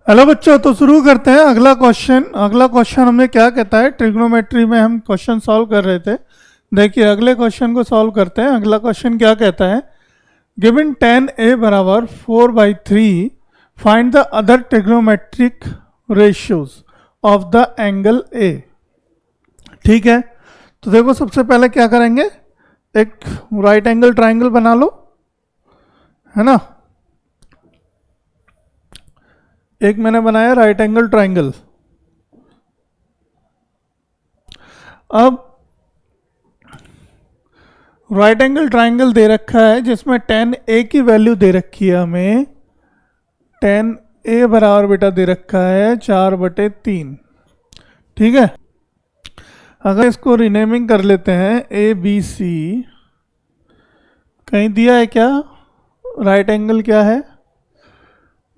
Hello बच्चों, तो शुरू करते हैं अगला क्वेश्चन हमें क्या कहता है। ट्रिग्नोमेट्री में हम क्वेश्चन सॉल्व कर रहे थे। देखिए अगले क्वेश्चन को सॉल्व करते हैं। अगला क्वेश्चन क्या कहता है, गिवन tan a बराबर 4/3 find the other trigonometric ratios of the angle a। ठीक है, तो देखो सबसे पहले क्या करेंगे, एक राइट एंगल ट्राइंगल बना लो, है ना। एक मैंने बनाया राइट एंगल ट्राइंगल। अब राइट एंगल ट्राइंगल दे रखा है जिसमें tan a की वैल्यू दे रखी है हमें। tan a बराबर बेटा दे रखा है 4/3। ठीक है, अगर इसको रीनेमिंग कर लेते हैं ए बी सी, कहीं दिया है क्या राइट एंगल क्या है,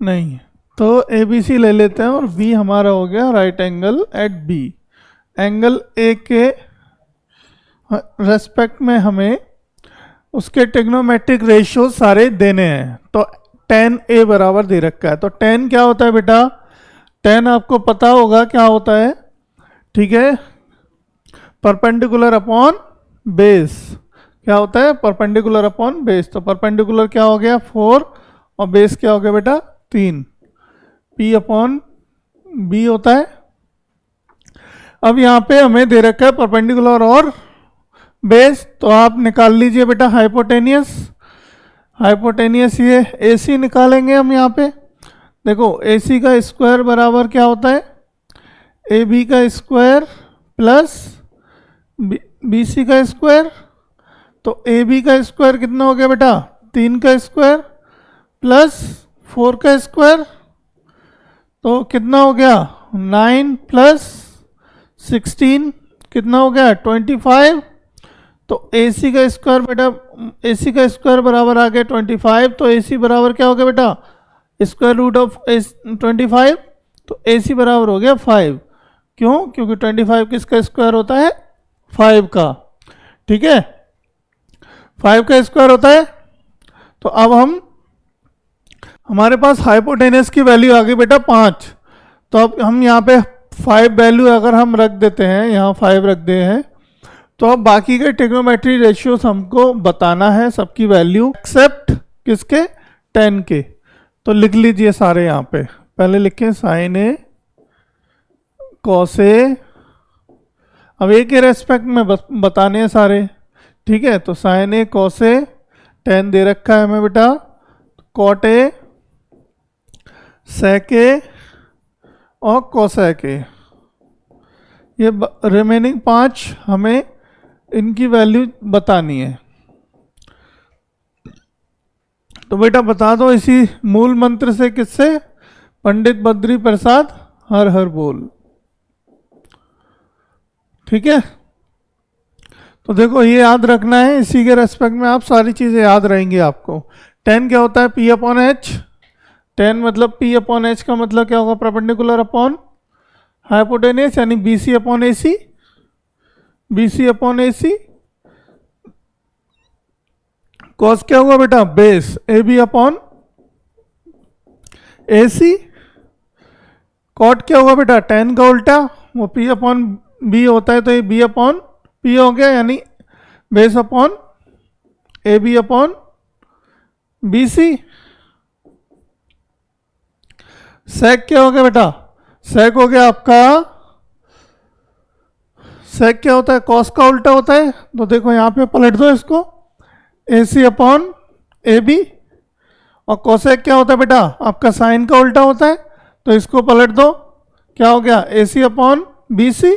नहीं, तो ए बी सी ले लेते हैं और बी हमारा हो गया right angle at B. Angle A के रेस्पेक्ट में हमें उसके ट्रिग्नोमेट्रिक रेशियो सारे देने हैं। तो tan a बराबर दे रखा है। तो tan क्या होता है बेटा, tan आपको पता होगा क्या होता है, ठीक है, परपेंडिकुलर अपॉन बेस। क्या होता है, परपेंडिकुलर अपॉन बेस। तो परपेंडिकुलर क्या हो गया 4 और बेस क्या हो गया बेटा 3, P अपॉन बी होता है। अब यहाँ पे हमें दे रखा है परपेंडिकुलर और बेस, तो आप निकाल लीजिए बेटा हाइपोटेनियस। ये AC निकालेंगे हम यहाँ पे। देखो AC का स्क्वायर बराबर क्या होता है, AB का स्क्वायर प्लस BC का स्क्वायर। तो AB का स्क्वायर कितना हो गया बेटा 3 का स्क्वायर प्लस 4 का स्क्वायर, तो कितना हो गया 9 प्लस 16 कितना हो गया 25। तो AC का स्क्वायर बेटा, AC का स्क्वायर बराबर आ गया 25। तो AC बराबर क्या हो गया बेटा स्क्वायर रूट ऑफ 25। तो AC बराबर हो गया 5। क्यों, क्योंकि 25 किसका स्क्वायर होता है 5 का। ठीक है, 5 का स्क्वायर होता है। तो अब हमारे पास हाइपोटेनस की वैल्यू आ गई बेटा 5। तो अब हम यहाँ पे 5 वैल्यू अगर हम रख देते हैं, यहाँ 5 रख दे हैं, तो अब बाकी के ट्रिग्नोमेट्री रेशियोज हमको बताना है सबकी वैल्यू एक्सेप्ट किसके tan के। तो लिख लीजिए सारे यहाँ पे, पहले लिखें साइन ए कॉस ए। अब ए के रेस्पेक्ट में बताने हैं सारे। ठीक है, तो sign A cos A, tan दे रखा है हमें बेटा, कॉट ए सेक ए और कोसेक ए। ये रिमेनिंग 5 हमें इनकी वैल्यू बतानी है। तो बेटा बता दो इसी मूल मंत्र से, किससे, पंडित बद्री प्रसाद हर हर बोल। ठीक है, तो देखो ये याद रखना है, इसी के रेस्पेक्ट में आप सारी चीजें याद रहेंगी आपको। tan क्या होता है P अपॉन H। tan मतलब P अपॉन H का मतलब क्या होगा, परपेंडिकुलर अपॉन हाइपोटेनियस, यानी BC upon AC। BC upon AC। Cos क्या होगा बेटा base, AB upon AC। Cot क्या होगा बेटा tan का उल्टा, वो P अपॉन B होता है, तो ये B अपॉन P हो गया, यानी base upon AB upon BC। सेक क्या हो गया बेटा, सेक हो गया आपका, सेक क्या होता है कॉस का उल्टा होता है। तो देखो यहाँ पे पलट दो इसको, AC अपॉन AB। और कोसेक क्या होता है बेटा आपका साइन का उल्टा होता है, तो इसको पलट दो, क्या हो गया AC अपॉन BC।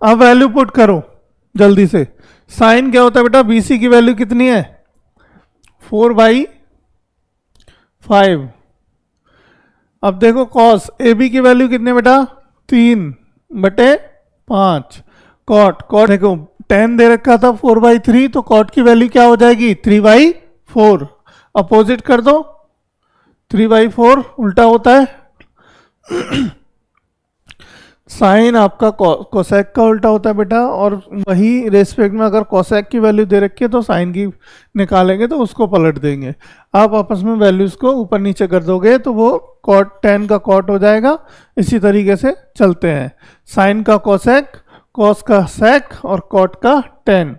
अब वैल्यू पुट करो जल्दी से। साइन क्या होता है बेटा, BC की वैल्यू कितनी है 4/5। अब देखो कॉस AB की वैल्यू कितनी है बेटा 3/5। कॉट देखो tan दे रखा था 4/3, तो कॉट की वैल्यू क्या हो जाएगी 3/4। अपोजिट कर दो, 3/4 उल्टा होता है। साइन आपका कोसेक का उल्टा होता है बेटा, और वही रेस्पेक्ट में अगर कोसेक की वैल्यू दे रखी है तो साइन की निकालेंगे तो उसको पलट देंगे। आप आपस में वैल्यूज़ को ऊपर नीचे कर दोगे तो वो कॉट, टेन का कॉट हो जाएगा। इसी तरीके से चलते हैं, साइन का कोसेक, कॉस का सेक और कॉट का टेन।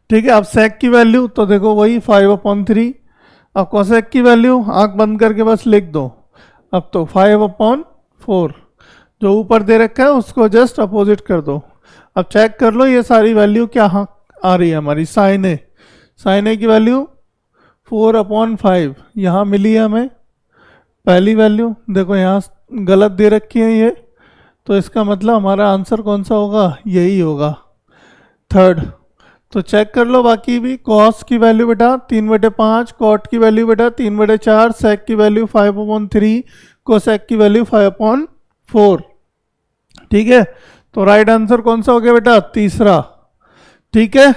ठीक है, अब सेक की वैल्यू तो देखो वही 5/3। अब कोसेक की वैल्यू आंख बंद करके बस लिख दो, अब तो 5/4। जो ऊपर दे रखा है उसको जस्ट अपोजिट कर दो। अब चेक कर लो ये सारी वैल्यू क्या आ रही है हमारी। साइन ए की वैल्यू 4/5 यहाँ मिली है हमें पहली वैल्यू। देखो यहाँ गलत दे रखी है ये, तो इसका मतलब हमारा आंसर कौन सा होगा, यही होगा, थर्ड। तो चेक कर लो बाकी भी। कॉस की वैल्यू बेटा 3/5, कॉट की वैल्यू बेटा 3/4, सेक की वैल्यू 5/3, कोसेक की वैल्यू 5/4। ठीक है, तो राइट आंसर कौन सा हो गया बेटा, तीसरा। ठीक है।